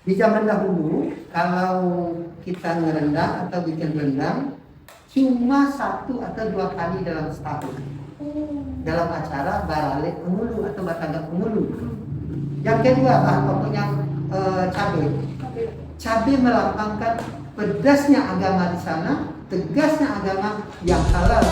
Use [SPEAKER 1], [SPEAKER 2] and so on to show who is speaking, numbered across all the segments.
[SPEAKER 1] Di zaman dahulu kalau kita ngerendang atau bikin rendang cuma 1 atau 2 kali dalam setahun dalam acara Barale Pengulu atau Batagak Pengulu. Yang kedua bahan pokoknya cabai. Cabai melambangkan pedasnya agama di sana, tegasnya agama yang halal.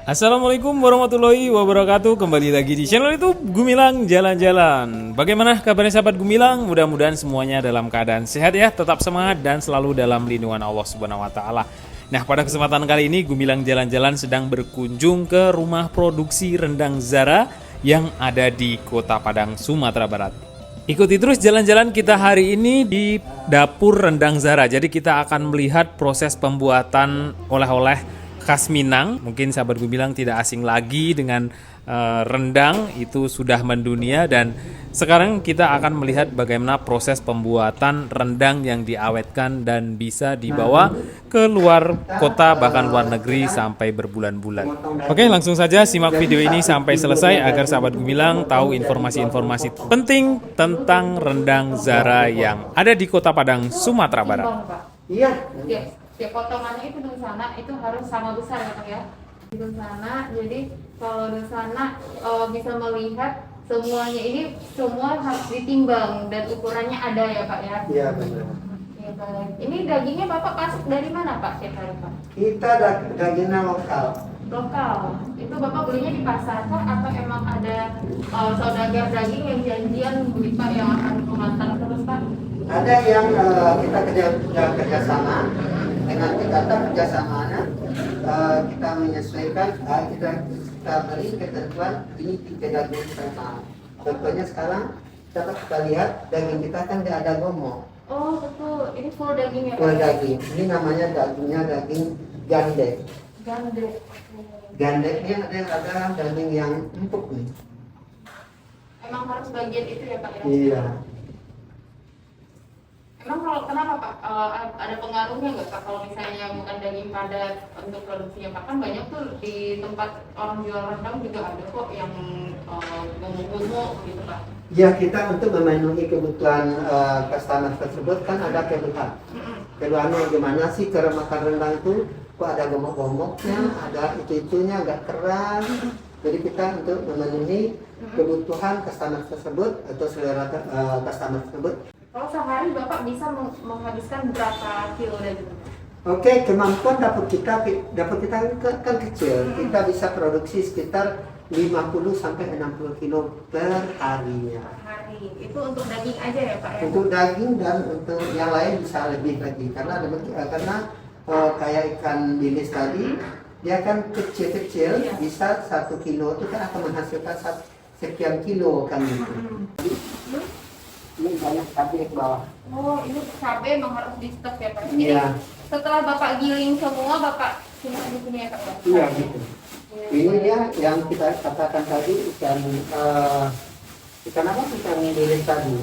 [SPEAKER 2] Assalamualaikum warahmatullahi wabarakatuh. Kembali lagi di channel YouTube Gumilang Jalan-Jalan. Bagaimana kabarnya sahabat Gumilang? Mudah-mudahan semuanya dalam keadaan sehat ya, tetap semangat dan selalu dalam lindungan Allah Subhanahu wa taala. Nah, pada kesempatan kali ini Gumilang Jalan-Jalan sedang berkunjung ke rumah produksi rendang Zara yang ada di Kota Padang, Sumatera Barat. Ikuti terus jalan-jalan kita hari ini di dapur rendang Zara. Jadi kita akan melihat proses pembuatan oleh-oleh khas Minang. Mungkin sahabat Gumilang tidak asing lagi dengan rendang, itu sudah mendunia, dan sekarang kita akan melihat bagaimana proses pembuatan rendang yang diawetkan dan bisa dibawa ke luar kota bahkan luar negeri sampai berbulan-bulan. Oke, langsung saja simak video ini sampai selesai agar sahabat Gumilang tahu informasi-informasi penting tentang rendang Zara yang ada di Kota Padang, Sumatera Barat.
[SPEAKER 1] Iya.
[SPEAKER 3] Ya, potongannya itu di sana itu harus sama besar ya Pak ya. Di sana, jadi kalau di sana bisa melihat semuanya ini semua harus ditimbang dan ukurannya ada ya Pak ya.
[SPEAKER 1] Iya benar.
[SPEAKER 3] Ya, Pak. Ini dagingnya Bapak pasok dari mana Pak Chef Arif, Pak?
[SPEAKER 1] Kita dagingnya lokal.
[SPEAKER 3] Lokal. Itu Bapak belinya di pasar Pak atau emang ada saudagar daging yang janjian beli Pak yang akan mengantar terus Pak?
[SPEAKER 1] Ada yang kita kerjasama dengan tingkatan kerjasamanya, kita menyesuaikan, kita beri ketentuan ini 3 daging sama. Contohnya sekarang dapat kita lihat daging kita kan tidak ada gomong.
[SPEAKER 3] Oh betul, ini full daging ya Pak?
[SPEAKER 1] Full daging. Ini namanya dagingnya daging gandek.
[SPEAKER 3] Gandek.
[SPEAKER 1] Gandeknya ada daging yang empuk nih.
[SPEAKER 3] Emang harus bagian itu ya Pak ya?
[SPEAKER 1] Iya.
[SPEAKER 3] Emang kalau kenapa Pak? Ada pengaruhnya nggak Pak kalau misalnya bukan daging padat untuk produksinya Pak? Kan banyak tuh di tempat orang jual rendang juga ada kok yang bumbu-bumbu gitu Pak.
[SPEAKER 1] Ya, kita untuk memenuhi kebutuhan customer tersebut kan ada kebutuhan. Keduanya gimana sih cara makan rendang itu? Kok ada gomok-gomoknya, ada itu-itunya agak keras. Jadi kita untuk memenuhi kebutuhan customer tersebut atau selera customer tersebut.
[SPEAKER 3] Kalau sehari Bapak bisa menghabiskan berapa kilo daging?
[SPEAKER 1] Oke, kemampuan dapur kita kan kecil. Kita bisa produksi sekitar 50 sampai 60 kilo per harinya.
[SPEAKER 3] Hari. Itu untuk daging aja ya Pak ya?
[SPEAKER 1] Untuk daging dan untuk yang lain bisa lebih lagi karena kayak ikan bilis tadi dia kan kecil-kecil,
[SPEAKER 3] Iya.
[SPEAKER 1] bisa 1 kilo itu kan akan menghasilkan sekian kilo kan gitu. Ini banyak cabai ke bawah.
[SPEAKER 3] Oh, ini cabai emang harus di stok ya Pak? Jadi
[SPEAKER 1] Iya.
[SPEAKER 3] setelah Bapak giling semua Bapak simpan di sini ya Pak?
[SPEAKER 1] Iya gitu. Ini dia yang kita katakan tadi ikan apa? Ikan bilis tadi.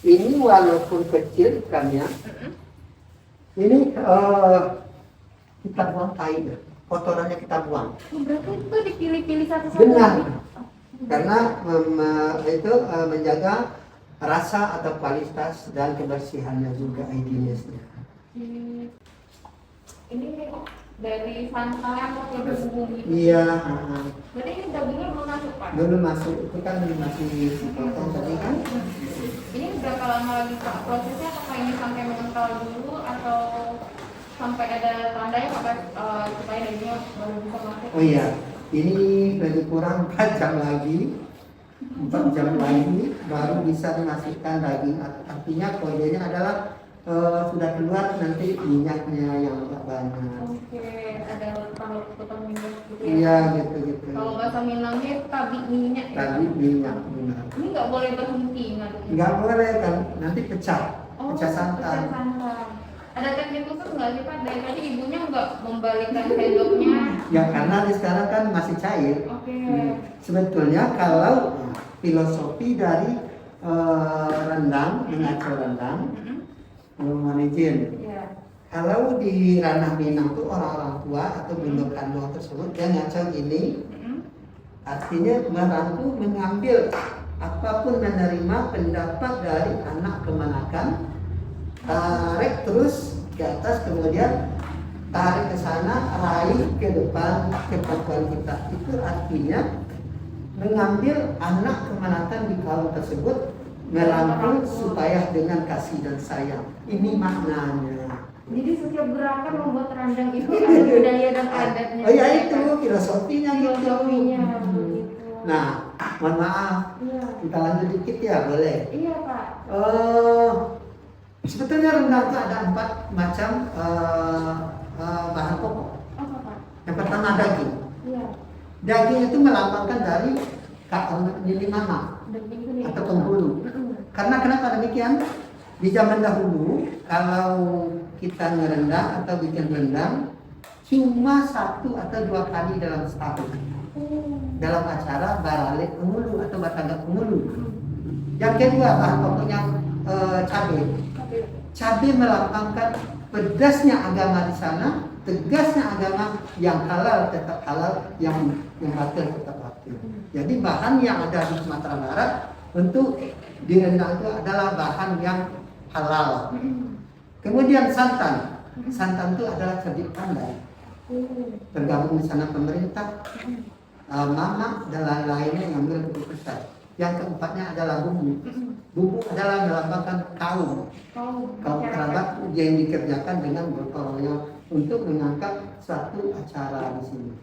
[SPEAKER 1] Ini walaupun kecil ikannya, ini kita buang tainya, kotorannya kita buang.
[SPEAKER 3] Berarti itu dipilih-pilih satu-satu?
[SPEAKER 1] Benar, karena itu menjaga rasa atau kualitas dan kebersihannya juga hygienicsnya.
[SPEAKER 3] Ini dari santan pakai bumbu gitu.
[SPEAKER 1] Iya,
[SPEAKER 3] Berarti ini dagingnya belum masuk Pak?
[SPEAKER 1] belum masuk, itu kan masih dipotong tadi kan.
[SPEAKER 3] Ini berapa lama lagi Pak prosesnya? Apakah ini sampai mengental dulu atau sampai ada tandanya Pak supaya dagingnya baru bisa masuk?
[SPEAKER 1] Oh iya, ini lebih kurang 4 jam lagi, 4 jam lagi baru bisa dimasukkan daging. Artinya kodenya adalah sudah keluar nanti minyaknya yang agak banyak.
[SPEAKER 3] Oke, ada potong minyak gitu ya?
[SPEAKER 1] Iya gitu.
[SPEAKER 3] Kalau bahasa Minangnya tabi minyak ya?
[SPEAKER 1] Tadi minyak benar.
[SPEAKER 3] Ini nggak boleh berhenti ngaduknya?
[SPEAKER 1] Nggak boleh kan, nanti pecah,
[SPEAKER 3] Oh,
[SPEAKER 1] pecah
[SPEAKER 3] pecah
[SPEAKER 1] santan.
[SPEAKER 3] santan. Ada teknik khusus nggak sih Pak? Dari tadi ibunya nggak membalikkan sendoknya.
[SPEAKER 1] Ya karena di sekarang kan masih cair.
[SPEAKER 3] Oke.
[SPEAKER 1] Sebetulnya kalau filosofi dari rendang, mengacau rendang, mohon izin.
[SPEAKER 3] Iya.
[SPEAKER 1] Kalau di ranah Minang tuh orang-orang tua atau bendok-bendok tersebut dia ngacau ini, artinya merangkul mengambil apapun menerima pendapat dari anak kemenakan, tarik terus ke atas kemudian tarik ke sana, raih ke depan kepatuhan kita. Itu artinya mengambil anak kemenakan di kaum tersebut, merangkul supaya dengan kasih dan sayang. Ini maknanya.
[SPEAKER 3] Jadi setiap gerakan membuat rendang itu ada budaya dan adatnya.
[SPEAKER 1] Oh ya itu filosofinya gitu.
[SPEAKER 3] Filosofinya.
[SPEAKER 1] Hmm.
[SPEAKER 3] Begitu.
[SPEAKER 1] Nah, mohon maaf,
[SPEAKER 3] Iya.
[SPEAKER 1] kita lanjut dikit ya, boleh?
[SPEAKER 3] Iya Pak.
[SPEAKER 1] Sebetulnya rendang itu ada 4 macam bahan pokok.
[SPEAKER 3] Apa Pak?
[SPEAKER 1] Yang pertama daging.
[SPEAKER 3] Iya.
[SPEAKER 1] Daging itu melambangkan dari lili mama
[SPEAKER 3] Daging itu nih.
[SPEAKER 1] atau penghulu. Karena kenapa demikian? Di zaman dahulu kalau kita ngerendang atau bikin rendang cuma 1 atau 2 kali dalam setahun. Dalam acara barale pengulu atau batagak pengulu. Yang kedua bahan pokoknya cabai. Cabai melambangkan pedasnya agama di sana, tegasnya agama, yang halal tetap halal, yang batil tetap batil. Jadi bahan yang ada di Sumatera Barat untuk di rendang itu adalah bahan yang halal. Kemudian santan. Santan itu adalah cerdik pandai. Tergabung di sana pemerintah, mama dan lain-lainnya yang mengambil keputusan. Yang keempatnya adalah bumbu. Bumbu adalah melambangkan kaum kerabat yang dikerjakan dengan gotong royong untuk mengangkat suatu acara di sini.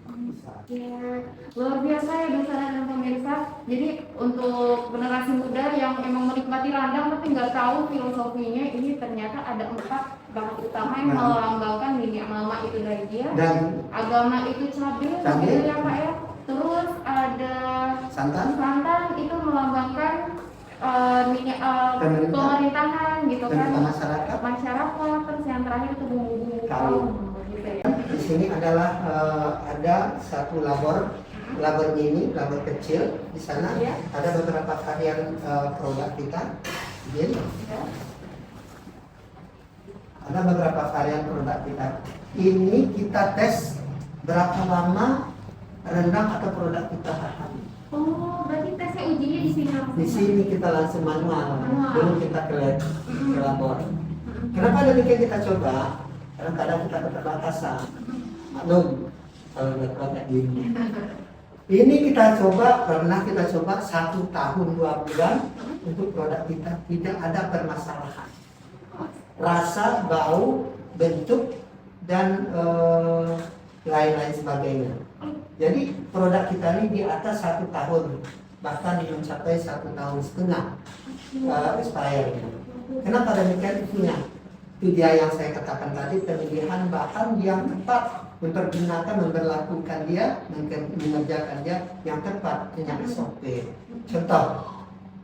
[SPEAKER 3] Ya, luar biasa ya Dusana dan pemirsa. Jadi untuk generasi muda yang emang menikmati rendang tapi nggak tahu filosofinya, ini ternyata ada 4 bahan utama yang melambangkan minyak mama itu daging,
[SPEAKER 1] Dan
[SPEAKER 3] agama itu cabai,
[SPEAKER 1] Cabai.
[SPEAKER 3] gitu ya Pak ya. Terus ada
[SPEAKER 1] santan
[SPEAKER 3] santan itu melambangkan minyak
[SPEAKER 1] Pemerintah.
[SPEAKER 3] pemerintahan gitu
[SPEAKER 1] dan
[SPEAKER 3] kan,
[SPEAKER 1] masyarakat.
[SPEAKER 3] terus yang terakhir itu bumbu-bumbu
[SPEAKER 1] Kaum.
[SPEAKER 3] kaum gitu ya.
[SPEAKER 1] Di sini adalah ada satu labor ini, labor kecil. Di sana
[SPEAKER 3] Iya.
[SPEAKER 1] ada beberapa varian produk kita. Jadi, ada beberapa varian produk kita. Ini kita tes berapa lama rendang atau produk kita tahan.
[SPEAKER 3] Oh, berarti tesnya ujinya di sini langsung.
[SPEAKER 1] Di sini kita langsung manual,
[SPEAKER 3] Manual.
[SPEAKER 1] belum kita ke labor. Kenapa demikian kita coba? Kadang-kadang kita keterbatasan. Maklum, kalau udah produk ini. Ini kita coba, pernah kita coba 1 tahun 2 bulan untuk produk kita tidak ada permasalahan. Rasa, bau, bentuk, dan lain-lain sebagainya. Jadi produk kita ini di atas 1 tahun, bahkan mencapai 1,5 tahun expired. Kenapa demikian? Itu dia yang saya katakan tadi, pemilihan bahan yang tepat, mempergunakan, memperlakukan dia, mengerjakan dia yang tepat dengan SOP. Contoh,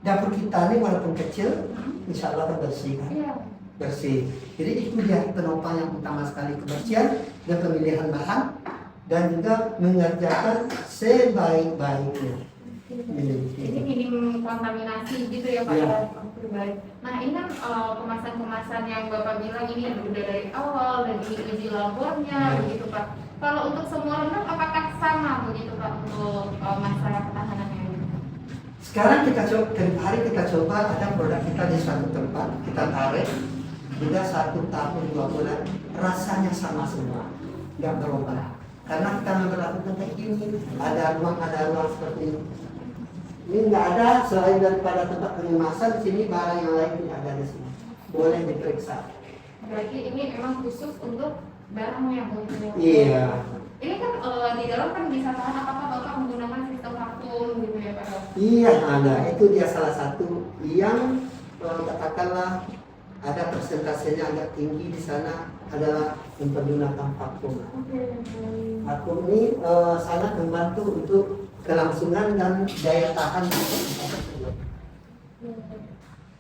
[SPEAKER 1] dapur kita ini walaupun kecil, insya Allah bersih kan?
[SPEAKER 3] Iya.
[SPEAKER 1] Bersih. Jadi itu dia penopang yang utama sekali, kebersihan dan pemilihan bahan dan juga mengerjakan sebaik-baiknya.
[SPEAKER 3] Jadi minim kontaminasi gitu ya Pak.
[SPEAKER 1] Iya.
[SPEAKER 3] Oke, baik. Nah ini kan kemasan-kemasan yang Bapak bilang ini udah dari awal dan diuji labornya begitu Pak. Kalau untuk semua rendang apakah sama begitu Pak untuk masa ketahanannya?
[SPEAKER 1] Sekarang kita coba, tiap hari kita coba ada produk kita di suatu tempat, kita tarik, sudah 1 tahun 2 bulan, rasanya sama semua, nggak berubah. Karena kita memperlakukan kayak gini, ada ruang seperti ini. Ini nggak ada selain daripada tempat pengemasan, di sini barang yang lain tidak ada di sini. Boleh diperiksa.
[SPEAKER 3] Berarti ini memang khusus untuk barang yang
[SPEAKER 1] Iya.
[SPEAKER 3] Ini kan di dalam kan bisa tahan apakah Bapak menggunakan sistem vakum gitu ya Pak?
[SPEAKER 1] Iya ada, itu dia salah satu yang katakanlah ada persentasenya agak tinggi di sana adalah mempergunakan vakum. Vakum ini sangat membantu untuk kelangsungan dan daya tahan.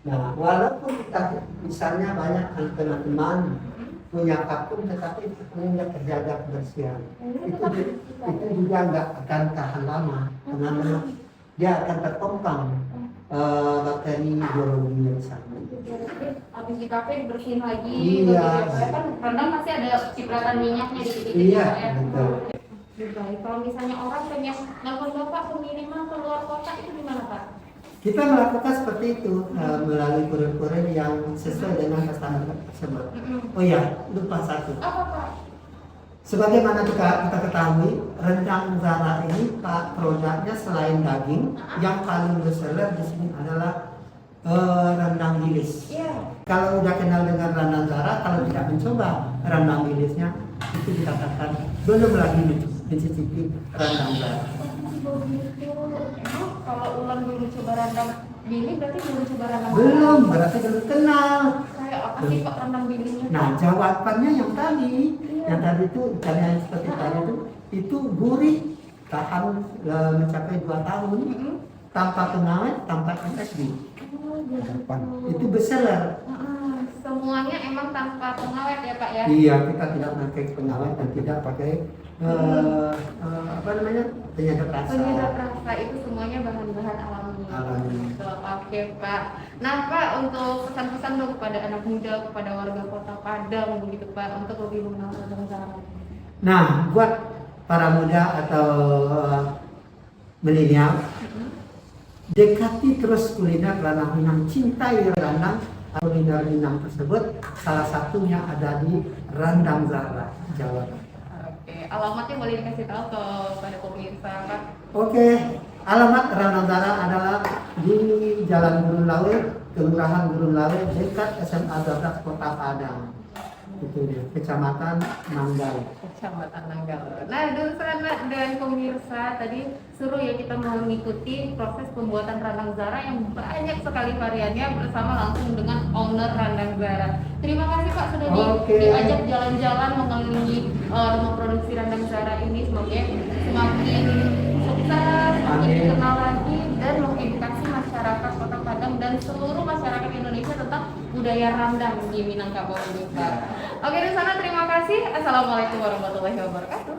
[SPEAKER 1] Nah, walaupun kita misalnya banyak teman-teman punya vakum tetapi punya terjaga kebersihan, itu juga nggak akan tahan lama karena dia akan tertompang bakteri biologi yang sama.
[SPEAKER 3] Habis di kafe bersihin lagi,
[SPEAKER 1] Iya.
[SPEAKER 3] begitu ya, kan rendang masih ada cipratan minyaknya di titik-titik
[SPEAKER 1] Iya,
[SPEAKER 3] ya.
[SPEAKER 1] betul.
[SPEAKER 3] Baik, kalau misalnya orang pengen nelfon Bapak pengiriman ke luar kota itu gimana Pak?
[SPEAKER 1] Kita melakukan seperti itu melalui kurir-kurir yang sesuai dengan standar tersebut. Oh iya, lupa satu.
[SPEAKER 3] Apa Pak?
[SPEAKER 1] Sebagaimana kita ketahui, rendang Zara ini Pak produknya selain daging, yang paling bestseller di sini adalah rendang bilis.
[SPEAKER 3] Iya.
[SPEAKER 1] Kalau udah kenal dengan rendang Zara, kalau tidak mencoba rendang bilisnya, itu dikatakan belum lagi mencicipi rendang Zara.
[SPEAKER 3] Emang kalau ulang dulu coba rendang bili berarti belum coba rendang
[SPEAKER 1] Belum, berarti belum kenal.
[SPEAKER 3] kayak apa sih Pak rendang bilinya?
[SPEAKER 1] Nah, jawabannya yang tadi itu ikannya yang seperti tadi itu gurih, tahan mencapai 2 tahun, tanpa pengawet, tanpa MSG. Itu bestseller.
[SPEAKER 3] Semuanya emang tanpa pengawet ya Pak ya?
[SPEAKER 1] Iya, kita tidak pakai pengawet dan tidak pakai penyedap rasa.
[SPEAKER 3] Penyedap rasa itu semuanya bahan-bahan alami.
[SPEAKER 1] Alami.
[SPEAKER 3] Oke Pak. Nah Pak, untuk pesan-pesan dong kepada anak muda, kepada warga Kota Padang begitu Pak, untuk lebih mengenal rendang Zara.
[SPEAKER 1] Nah, buat para muda atau milenial, dekati terus kuliner Ranah Minang, cintai rendang. Kuliner Minang tersebut salah satunya ada di Rendang Zara, Jawa Barat.
[SPEAKER 3] Oke, alamatnya boleh dikasih tahu kepada pemirsa Pak?
[SPEAKER 1] Oke, alamat Rendang Zara adalah di Jalan Gurun Lawe, Kelurahan Gurun Lawe, dekat SMA Zara Kota Padang. Itu dia, Kecamatan Nanggal.
[SPEAKER 3] Kecamatan Nanggal. Nah, Dulsana dan pemirsa tadi suruh ya kita mengikuti proses pembuatan rendang Zara yang banyak sekali variannya bersama langsung dengan owner rendang Zara. Terima kasih Pak sudah diajak jalan-jalan mengelilingi rumah produksi rendang Zara ini. Semoga semakin sukses, semakin dikenal lagi dan mengedukasi masyarakat Kota Padang dan seluruh masyarakat Indonesia tentang budaya rendang di Minangkabau ini Pak. Oke, di sana terima kasih. Assalamualaikum warahmatullahi wabarakatuh.